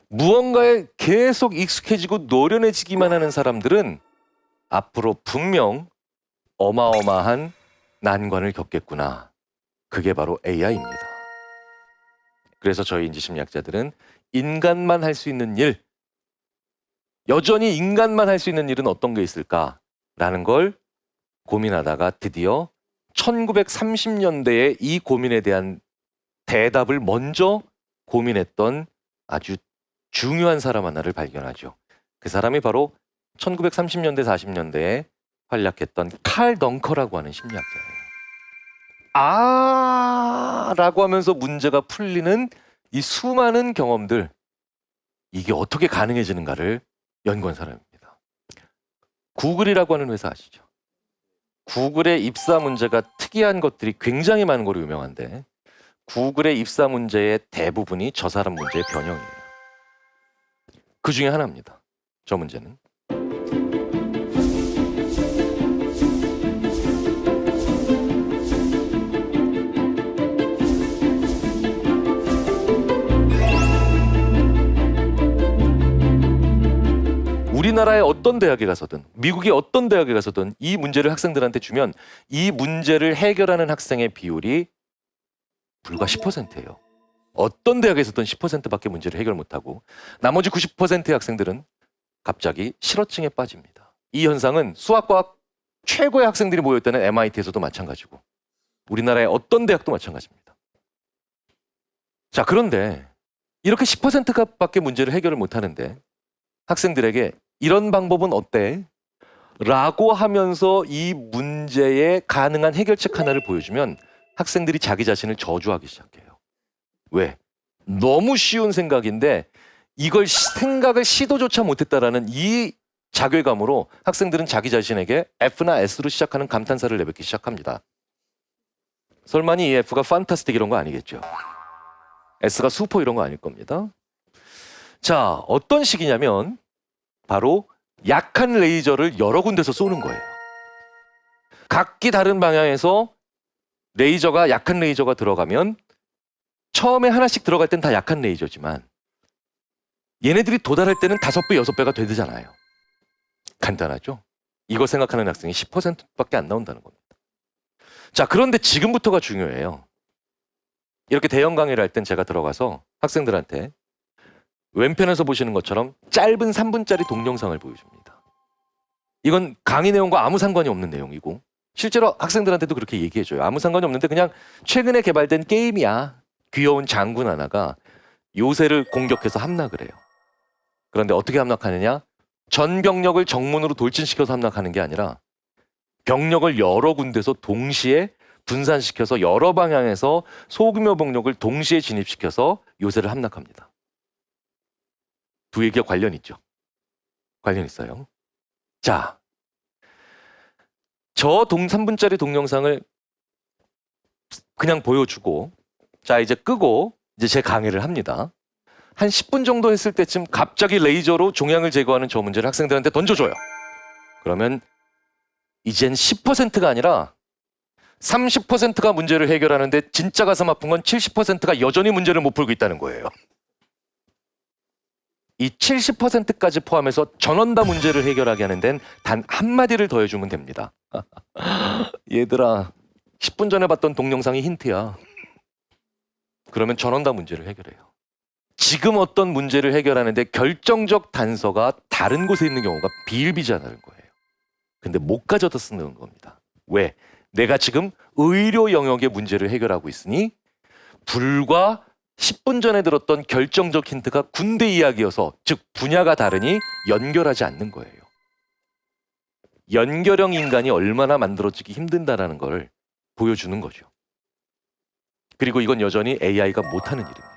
무언가에 계속 익숙해지고 노련해지기만 하는 사람들은 앞으로 분명 어마어마한 난관을 겪겠구나. 그게 바로 AI입니다. 그래서 저희 인지심리학자들은 인간만 할 수 있는 일, 여전히 인간만 할 수 있는 일은 어떤 게 있을까라는 걸 고민하다가 드디어 1930년대에 이 고민에 대한 대답을 먼저 고민했던 아주 중요한 사람 하나를 발견하죠. 그 사람이 바로 1930년대, 40년대에 활약했던 칼 덩커라고 하는 심리학자예요. 라고 하면서 문제가 풀리는 이 수많은 경험들, 이게 어떻게 가능해지는가를 연구한 사람입니다. 구글이라고 하는 회사 아시죠? 구글의 입사 문제가 특이한 것들이 굉장히 많은 거로 유명한데 구글의 입사 문제의 대부분이 저 사람 문제의 변형이에요. 그 중에 하나입니다. 저 문제는. 우리나라의 어떤 대학에 가서든 미국의 어떤 대학에 가서든 이 문제를 학생들한테 주면 이 문제를 해결하는 학생의 비율이 불과 10%예요. 어떤 대학에서든 10%밖에 문제를 해결 못하고 나머지 90%의 학생들은 갑자기 실어증에 빠집니다. 이 현상은 수학과학 최고의 학생들이 모여있다는 MIT에서도 마찬가지고 우리나라의 어떤 대학도 마찬가지입니다. 자, 그런데 이렇게 10%밖에 문제를 해결을 못하는데 학생들에게 이런 방법은 어때? 라고 하면서 이 문제의 가능한 해결책 하나를 보여주면 학생들이 자기 자신을 저주하기 시작해요. 왜? 너무 쉬운 생각인데 이걸 생각을 시도조차 못했다라는 이 자괴감으로 학생들은 자기 자신에게 F나 S로 시작하는 감탄사를 내뱉기 시작합니다. 설마니 이 F가 판타스틱 이런 거 아니겠죠? S가 슈퍼 이런 거 아닐 겁니다. 자, 어떤 식이냐면 바로 약한 레이저를 여러 군데서 쏘는 거예요. 각기 다른 방향에서 레이저가 약한 레이저가 들어가면 처음에 하나씩 들어갈 땐 다 약한 레이저지만 얘네들이 도달할 때는 5배, 6배가 되잖아요. 간단하죠? 이거 생각하는 학생이 10%밖에 안 나온다는 겁니다. 자, 그런데 지금부터가 중요해요. 이렇게 대형 강의를 할 땐 제가 들어가서 학생들한테 왼편에서 보시는 것처럼 짧은 3분짜리 동영상을 보여줍니다. 이건 강의 내용과 아무 상관이 없는 내용이고 실제로 학생들한테도 그렇게 얘기해줘요. 아무 상관이 없는데 그냥 최근에 개발된 게임이야. 귀여운 장군 하나가 요새를 공격해서 함락을 해요. 그런데 어떻게 함락하느냐? 전 병력을 정문으로 돌진시켜서 함락하는 게 아니라 병력을 여러 군데서 동시에 분산시켜서 여러 방향에서 소규모 병력을 동시에 진입시켜서 요새를 함락합니다. 두 얘기가 관련 있죠? 관련 있어요. 자, 저 3분짜리 동영상을 그냥 보여주고 자, 이제 끄고 이제 제 강의를 합니다. 한 10분 정도 했을 때쯤 갑자기 레이저로 종양을 제거하는 저 문제를 학생들한테 던져줘요. 그러면 이젠 10%가 아니라 30%가 문제를 해결하는데 진짜 가슴 아픈 건 70%가 여전히 문제를 못 풀고 있다는 거예요. 이 70%까지 포함해서 전원 다 문제를 해결하게 하는 데는 단 한마디를 더해주면 됩니다. 얘들아, 10분 전에 봤던 동영상이 힌트야. 그러면 전원 다 문제를 해결해요. 지금 어떤 문제를 해결하는데 결정적 단서가 다른 곳에 있는 경우가 비일비재하다는 거예요. 근데 못 가져다 쓰는 겁니다. 왜? 내가 지금 의료 영역의 문제를 해결하고 있으니 불과 10분 전에 들었던 결정적 힌트가 군대 이야기여서 즉 분야가 다르니 연결하지 않는 거예요. 연결형 인간이 얼마나 만들어지기 힘든다라는 걸 보여주는 거죠. 그리고 이건 여전히 AI가 못하는 일입니다.